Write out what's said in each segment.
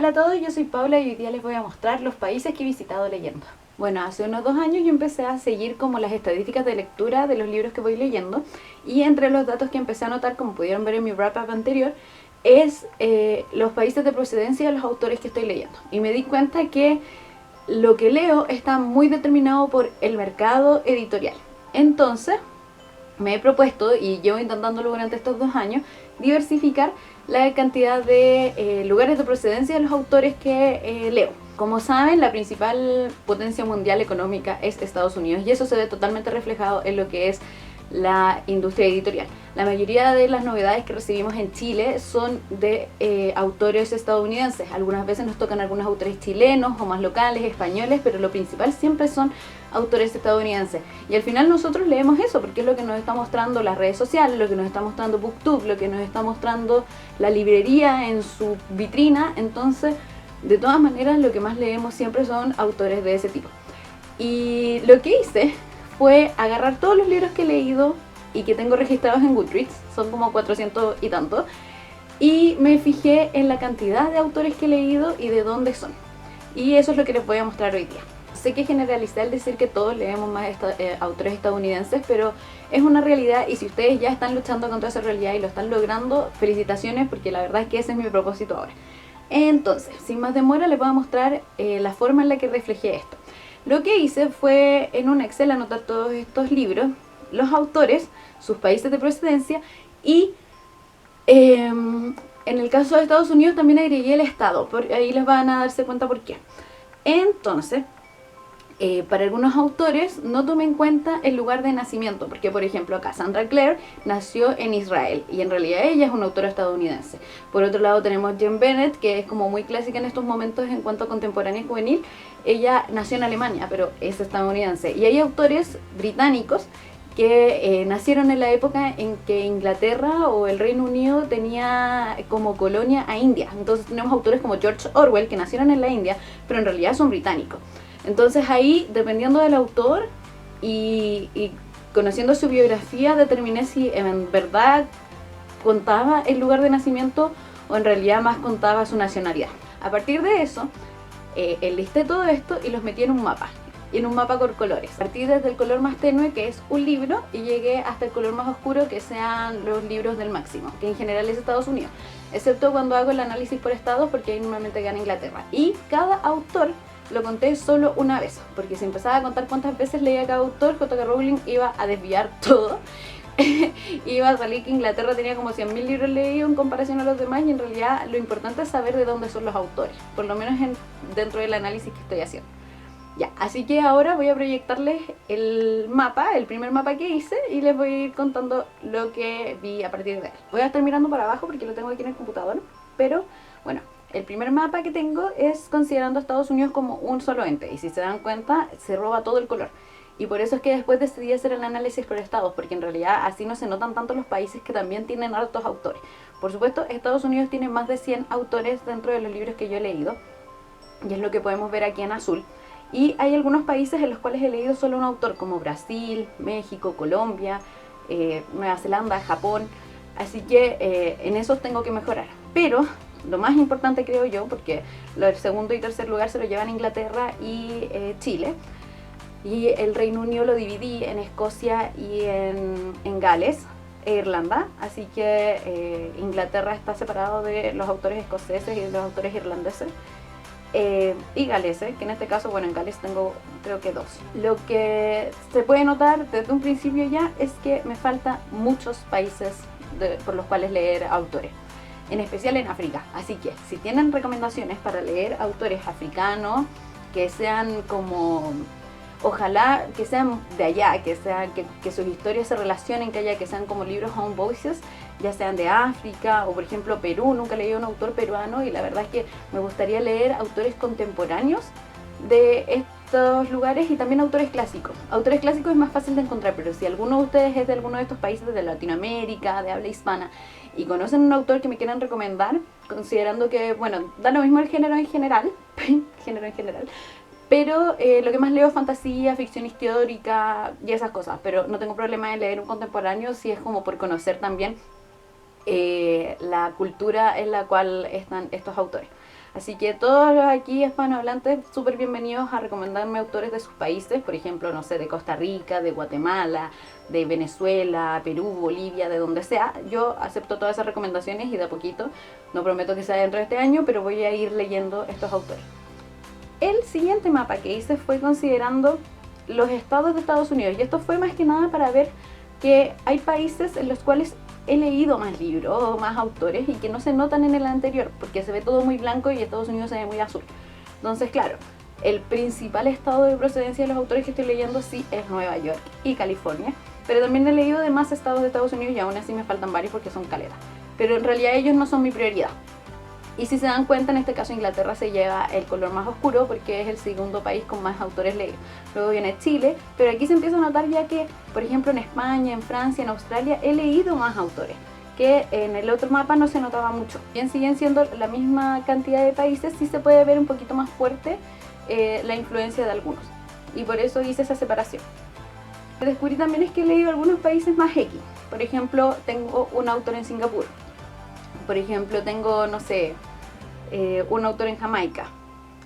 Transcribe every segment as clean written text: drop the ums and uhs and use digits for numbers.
Hola a todos, yo soy Paula y hoy día les voy a mostrar los países que he visitado leyendo. Bueno, hace unos 2 años yo empecé a seguir como las estadísticas de lectura de los libros que voy leyendo, y entre los datos que empecé a anotar, como pudieron ver en mi wrap-up anterior, es los países de procedencia de los autores que estoy leyendo. Y me di cuenta que lo que leo está muy determinado por el mercado editorial. Entonces, me he propuesto, y llevo intentándolo durante estos 2 años, diversificar la cantidad de lugares de procedencia de los autores que leo. Como saben, la principal potencia mundial económica es Estados Unidos, y eso se ve totalmente reflejado en lo que es la industria editorial. La mayoría de las novedades que recibimos en Chile son de autores estadounidenses. Algunas veces nos tocan algunos autores chilenos o más locales, españoles, pero lo principal siempre son autores estadounidenses. Y al final nosotros leemos eso porque es lo que nos está mostrando las redes sociales, lo que nos está mostrando BookTube, lo que nos está mostrando la librería en su vitrina. Entonces, de todas maneras, lo que más leemos siempre son autores de ese tipo. Y lo que hice fue agarrar todos los libros que he leído y que tengo registrados en Goodreads, son como 400 y tanto, y me fijé en la cantidad de autores que he leído y de dónde son. Y eso es lo que les voy a mostrar hoy día. Sé que generalicé al decir que todos leemos más autores estadounidenses, pero es una realidad, y si ustedes ya están luchando contra esa realidad y lo están logrando, felicitaciones, porque la verdad es que ese es mi propósito ahora. Entonces, sin más demora, les voy a mostrar la forma en la que reflejé esto. Lo que hice fue en un Excel anotar todos estos libros, los autores, sus países de procedencia, y en el caso de Estados Unidos también agregué el estado, por ahí les van a darse cuenta por qué. Entonces, para algunos autores no tomé en cuenta el lugar de nacimiento, porque por ejemplo acá Sandra Clare nació en Israel y en realidad ella es una autora estadounidense. Por otro lado tenemos Jen Bennett, que es como muy clásica en estos momentos en cuanto a contemporánea y juvenil. Ella nació en Alemania, pero es estadounidense. Y hay autores británicos que nacieron en la época en que Inglaterra o el Reino Unido tenía como colonia a India. Entonces tenemos autores como George Orwell, que nacieron en la India, pero en realidad son británicos. Entonces ahí, dependiendo del autor y conociendo su biografía, determiné si en verdad contaba el lugar de nacimiento o en realidad más contaba su nacionalidad. A partir de eso, enlisté todo esto y los metí en un mapa. Y en un mapa por colores. Partí desde el color más tenue, que es un libro, y llegué hasta el color más oscuro, que sean los libros del máximo, que en general es Estados Unidos, excepto cuando hago el análisis por estados, porque ahí normalmente gana Inglaterra. Y cada autor lo conté solo una vez, porque si empezaba a contar cuántas veces leía cada autor, J.K. Rowling iba a desviar todo. Iba a salir que Inglaterra tenía como 100.000 libros leídos en comparación a los demás, y en realidad lo importante es saber de dónde son los autores, por lo menos dentro del análisis que estoy haciendo. Ya, así que ahora voy a proyectarles el mapa, el primer mapa que hice, y les voy a ir contando lo que vi a partir de él. Voy a estar mirando para abajo porque lo tengo aquí en el computador, pero bueno, el primer mapa que tengo es considerando a Estados Unidos como un solo ente, y si se dan cuenta se roba todo el color. Y por eso es que después decidí hacer el análisis por estados, porque en realidad así no se notan tanto los países que también tienen altos autores. Por supuesto, Estados Unidos tiene más de 100 autores dentro de los libros que yo he leído, y es lo que podemos ver aquí en azul. Y hay algunos países en los cuales he leído solo un autor, como Brasil, México, Colombia, Nueva Zelanda, Japón. Así que en esos tengo que mejorar. Pero lo más importante, creo yo, porque el segundo y tercer lugar se lo llevan Inglaterra y Chile, y el Reino Unido lo dividí en Escocia y en Gales e Irlanda. Así que Inglaterra está separado de los autores escoceses y de los autores irlandeses. Y galeses, que en este caso, bueno, en Gales tengo creo que 2. Lo que se puede notar desde un principio ya es que me faltan muchos países por los cuales leer autores, en especial en África. Así que si tienen recomendaciones para leer autores africanos que sean como, ojalá que sean de allá, que sus historias se relacionen, que sean como libros home voices, ya sean de África o por ejemplo Perú. Nunca leí a un autor peruano, y la verdad es que me gustaría leer autores contemporáneos de estos lugares, y también autores clásicos. Autores clásicos es más fácil de encontrar, pero si alguno de ustedes es de alguno de estos países de Latinoamérica, de habla hispana, y conocen un autor que me quieran recomendar, considerando que, bueno, da lo mismo el género en general, pero lo que más leo es fantasía, ficción histórica y esas cosas, pero no tengo problema en leer un contemporáneo si es como por conocer también la cultura en la cual están estos autores. Así que todos los aquí hispanohablantes, súper bienvenidos a recomendarme autores de sus países, por ejemplo, no sé, de Costa Rica, de Guatemala, de Venezuela, Perú, Bolivia, de donde sea. Yo acepto todas esas recomendaciones y de a poquito, no prometo que sea dentro de este año, pero voy a ir leyendo estos autores. El siguiente mapa que hice fue considerando los estados de Estados Unidos, y esto fue más que nada para ver que hay países en los cuales he leído más libros o más autores y que no se notan en el anterior, porque se ve todo muy blanco y Estados Unidos se ve muy azul. Entonces, claro, el principal estado de procedencia de los autores que estoy leyendo sí es Nueva York y California, pero también he leído de más estados de Estados Unidos y aún así me faltan varios porque son caletas. Pero en realidad ellos no son mi prioridad. Y si se dan cuenta, en este caso Inglaterra se lleva el color más oscuro porque es el segundo país con más autores leídos. Luego viene Chile, pero aquí se empieza a notar ya que, por ejemplo, en España, en Francia, en Australia, he leído más autores, que en el otro mapa no se notaba mucho. Bien, siguen siendo la misma cantidad de países, sí se puede ver un poquito más fuerte la influencia de algunos. Y por eso hice esa separación. Lo que descubrí también es que he leído algunos países más X. Por ejemplo, tengo un autor en Singapur. Por ejemplo, tengo, no sé, un autor en Jamaica.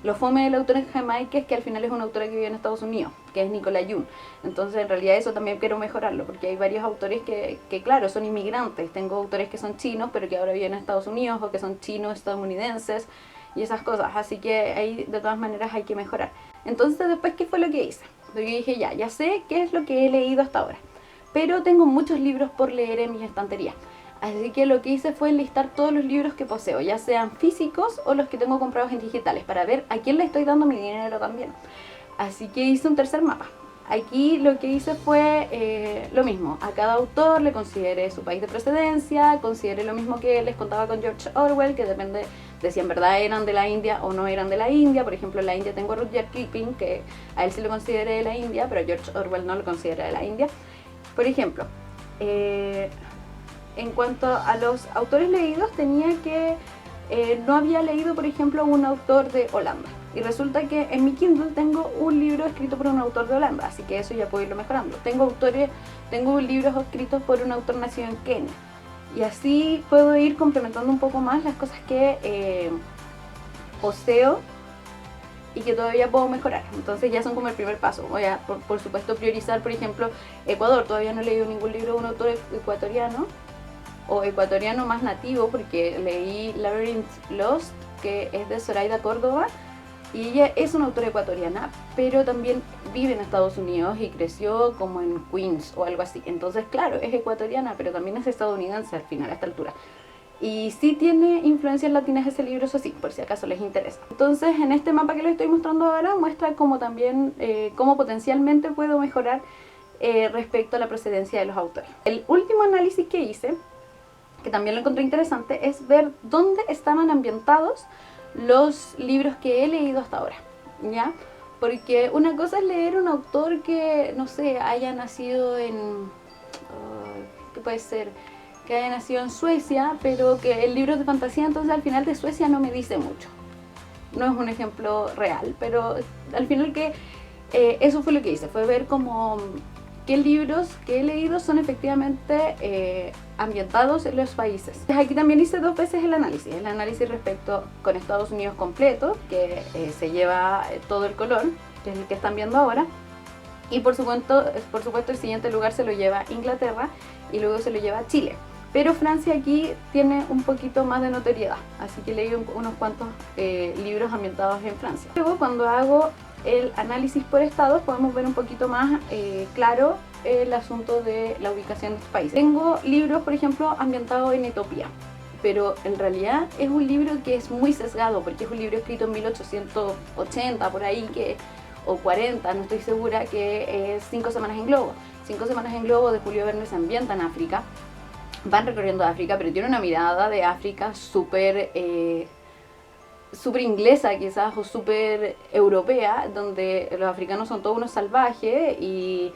Lo fome del autor en Jamaica es que al final es una autora que vive en Estados Unidos, que es Nicola Yoon. Entonces, en realidad eso también quiero mejorarlo, porque hay varios autores que claro, son inmigrantes. Tengo autores que son chinos, pero que ahora viven en Estados Unidos, o que son chinos estadounidenses, y esas cosas. Así que ahí, de todas maneras, hay que mejorar. Entonces, después, ¿qué fue lo que hice? Porque yo dije, ya sé qué es lo que he leído hasta ahora, pero tengo muchos libros por leer en mis estanterías. Así que lo que hice fue enlistar todos los libros que poseo, ya sean físicos o los que tengo comprados en digitales, para ver a quién le estoy dando mi dinero también. Así que hice un tercer mapa. Aquí lo que hice fue lo mismo. A cada autor le consideré su país de procedencia, consideré lo mismo que les contaba con George Orwell, que depende de si en verdad eran de la India o no eran de la India. Por ejemplo, en la India tengo a Rudyard Kipling, que a él sí lo consideré de la India, pero a George Orwell no lo considera de la India. Por ejemplo, en cuanto a los autores leídos, tenía que no había leído, por ejemplo, un autor de Holanda. Y resulta que en mi Kindle tengo un libro escrito por un autor de Holanda, así que eso ya puedo irlo mejorando. Tengo libros escritos por un autor nacido en Kenia. Y así puedo ir complementando un poco más las cosas que poseo y que todavía puedo mejorar. Entonces ya son como el primer paso. Voy a, por supuesto, priorizar, por ejemplo, Ecuador. Todavía no he leído ningún libro de un autor ecuatoriano, o ecuatoriano más nativo, porque leí Labyrinth Lost, que es de Zoraida Córdoba, y ella es una autora ecuatoriana, pero también vive en Estados Unidos y creció como en Queens o algo así. Entonces, claro, es ecuatoriana, pero también es estadounidense al final, a esta altura. Y sí tiene influencias latinas ese libro, eso sí, por si acaso les interesa. Entonces, en este mapa que les estoy mostrando ahora, muestra como también cómo potencialmente puedo mejorar respecto a la procedencia de los autores. El último análisis que hice, que también lo encontré interesante, es ver dónde estaban ambientados los libros que he leído hasta ahora, ¿ya? Porque una cosa es leer un autor que, no sé, haya nacido en... ¿qué puede ser? Que haya nacido en Suecia, pero que el libro es de fantasía, entonces al final de Suecia no me dice mucho. No es un ejemplo real, pero al final que eso fue lo que hice, fue ver como qué libros que he leído son efectivamente ambientados en los países. Aquí también hice dos veces el análisis respecto con Estados Unidos completo, que se lleva todo el color, que es el que están viendo ahora, y por supuesto el siguiente lugar se lo lleva Inglaterra y luego se lo lleva Chile. Pero Francia aquí tiene un poquito más de notoriedad, así que leí unos cuantos libros ambientados en Francia. Luego, cuando hago el análisis por estados, podemos ver un poquito más claro el asunto de la ubicación de estos países. Tengo libros, por ejemplo, ambientados en Etiopía, pero en realidad es un libro que es muy sesgado, porque es un libro escrito en 1880, por ahí, o 40, no estoy segura, que es 5 semanas en globo. 5 semanas en globo de Julio Verne se ambienta en África. Van recorriendo África, pero tiene una mirada de África súper inglesa quizás, o súper europea, donde los africanos son todos unos salvajes y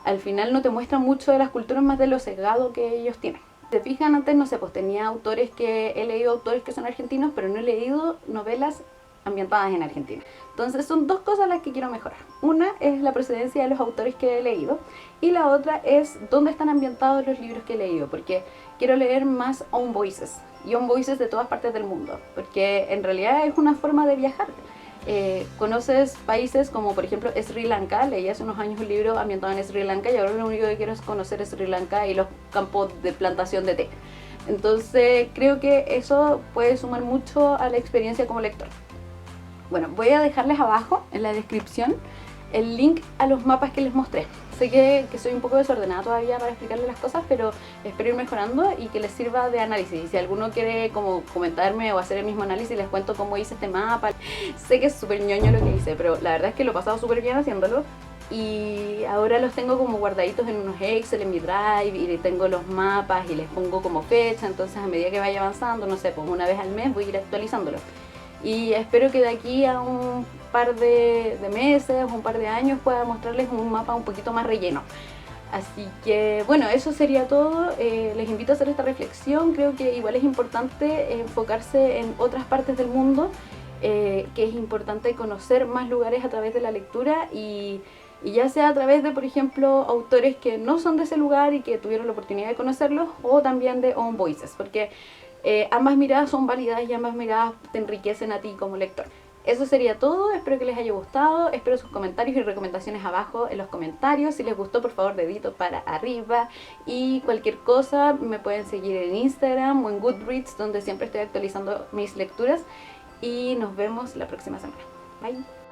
al final no te muestran mucho de las culturas, más de lo sesgado que ellos tienen. ¿Se fijan? Antes, no sé, pues tenía autores he leído autores que son argentinos, pero no he leído novelas ambientadas en Argentina. Entonces son dos cosas las que quiero mejorar. Una es la procedencia de los autores que he leído y la otra es dónde están ambientados los libros que he leído, porque quiero leer más own voices y own voices de todas partes del mundo, porque en realidad es una forma de viajar. Conoces países como por ejemplo Sri Lanka, leí hace unos años un libro ambientado en Sri Lanka y ahora lo único que quiero es conocer Sri Lanka y los campos de plantación de té. Entonces creo que eso puede sumar mucho a la experiencia como lector. Bueno, voy a dejarles abajo en la descripción el link a los mapas que les mostré. Sé que soy un poco desordenada todavía para explicarles las cosas, pero espero ir mejorando y que les sirva de análisis. Y si alguno quiere como comentarme o hacer el mismo análisis, les cuento cómo hice este mapa. Sé que es súper ñoño lo que hice, pero la verdad es que lo he pasado súper bien haciéndolo. Y ahora los tengo como guardaditos en unos Excel, en mi Drive, y tengo los mapas y les pongo como fecha. Entonces a medida que vaya avanzando, no sé, pues una vez al mes voy a ir actualizándolos. Y espero que de aquí a un par de meses o un par de años pueda mostrarles un mapa un poquito más relleno. Así que bueno, eso sería todo. Les invito a hacer esta reflexión. Creo que igual es importante enfocarse en otras partes del mundo, que es importante conocer más lugares a través de la lectura y ya sea a través de, por ejemplo, autores que no son de ese lugar y que tuvieron la oportunidad de conocerlos, o también de own voices, porque ambas miradas son válidas y ambas miradas te enriquecen a ti como lector. Eso sería todo, espero que les haya gustado, espero sus comentarios y recomendaciones abajo en los comentarios. Si les gustó, por favor, dedito para arriba, y cualquier cosa me pueden seguir en Instagram o en Goodreads, donde siempre estoy actualizando mis lecturas, y nos vemos la próxima semana. Bye.